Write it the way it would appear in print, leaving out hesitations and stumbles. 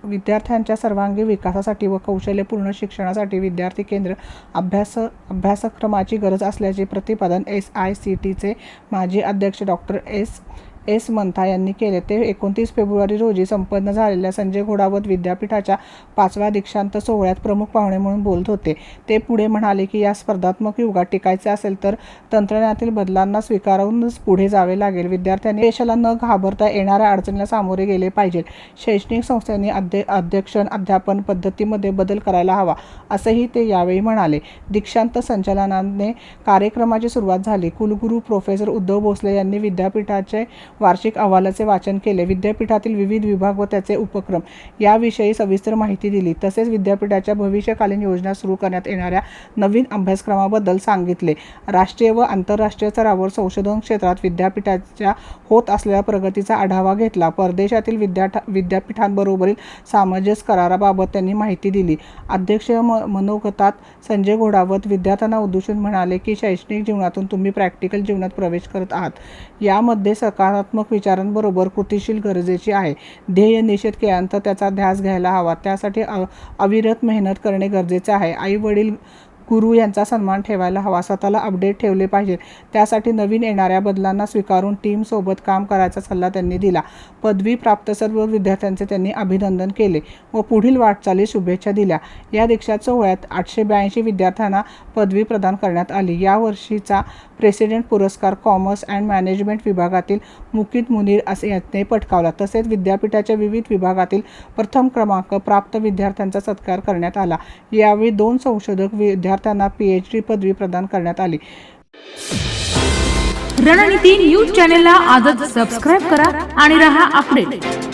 विद्यार्थ्यांच्या सर्वांगीण विकासासाठी व कौशल्यपूर्ण शिक्षणासाठी विद्यार्थी केंद्र अभ्यासक्रमाची गरज असल्याचे प्रतिपादन SICTचे माजी अध्यक्ष डॉक्टर एस मंथा यांनी केले। ते 29 फेब्रुवारी रोजी संपन्न झालेल्या संजय घोडावत विद्यापीठाच्या 5व्या दीक्षांत सोहळ्यात प्रमुख पाहुणे म्हणून बोलत होते। ते पुढे म्हणाले की या स्पर्धात्मक युगात टिकायचे असेल तर तंत्रज्ञानातील बदलांना स्वीकारूनच पुढे जावे लागेल। विद्यार्थ्यांनी देशाला न घाबरता येणाऱ्या अडचणीला सामोरे गेले पाहिजे। शैक्षणिक संस्थांनी अध्यापन पद्धतीमध्ये बदल करायला हवा असंही ते यावेळी म्हणाले। दीक्षांत संचलनाने कार्यक्रमाची सुरुवात झाली। कुलगुरू प्रोफेसर उद्धव भोसले यांनी विद्यापीठाचे वार्षिक अहवालाचे वाचन केले। विद्यापीठातील विविध विभाग व त्याचे उपक्रम याविषयी सविस्तर माहिती दिली। तसेच विद्यापीठाच्या भविष्यकालीन योजना सुरू करण्यात येणाऱ्या नवीन अभ्यासक्रमाबद्दल सांगितले। राष्ट्रीय व आंतरराष्ट्रीय स्तरावर संशोधन क्षेत्रात विद्यापीठाच्या होत असलेल्या प्रगतीचा आढावा घेतला। परदेशातील विद्यापीठांबरोबरील सामंजस्य कराराबाबत त्यांनी माहिती दिली। अध्यक्ष मनोगतात संजय घोडावत विद्यार्थ्यांना उद्देशून म्हणाले की शैक्षणिक जीवनातून तुम्ही प्रॅक्टिकल जीवनात प्रवेश करत आहात। यामध्ये सकारात्मक विचारांबरोबर कृतीशील गरजेची आहे। ध्येय निश्चित केल्यानंतर त्याचा ध्यास घ्यायला हवा। त्यासाठी अविरत मेहनत करणे गरजेचे आहे। आई वडील गुरु यांचा सन्मान ठेवायला हवा। स्वतःला अपडेट ठेवले पाहिजे। त्यासाठी नवीन येणाऱ्या बदलांना स्वीकारून टीम सोबत काम करायचा सल्ला त्यांनी दिला। पदवी प्राप्त सर्व विद्यार्थ्यांचे त्यांनी अभिनंदन केले व पुढील वाटचालीस शुभेच्छा दिल्या। या दीक्षांत सोहळ्यात 882 विद्यार्थ्यांना पदवी प्रदान करण्यात आली। या वर्षीचा प्रेसिडेंट पुरस्कार कॉमर्स अँड मॅनेजमेंट विभागातील मुकीत मुनीर यांनी पटकावला। तसेच विद्यापीठाच्या विविध विभागातील प्रथम क्रमांक प्राप्त विद्यार्थ्यांचा सत्कार करण्यात आला। यावेळी 2 संशोधक विद्यार्थ्यांना PhD पदवी प्रदान करण्यात आली। रणनीती न्यूज चॅनलला आजच सबस्क्राइब करा आणि रहा अपडेट।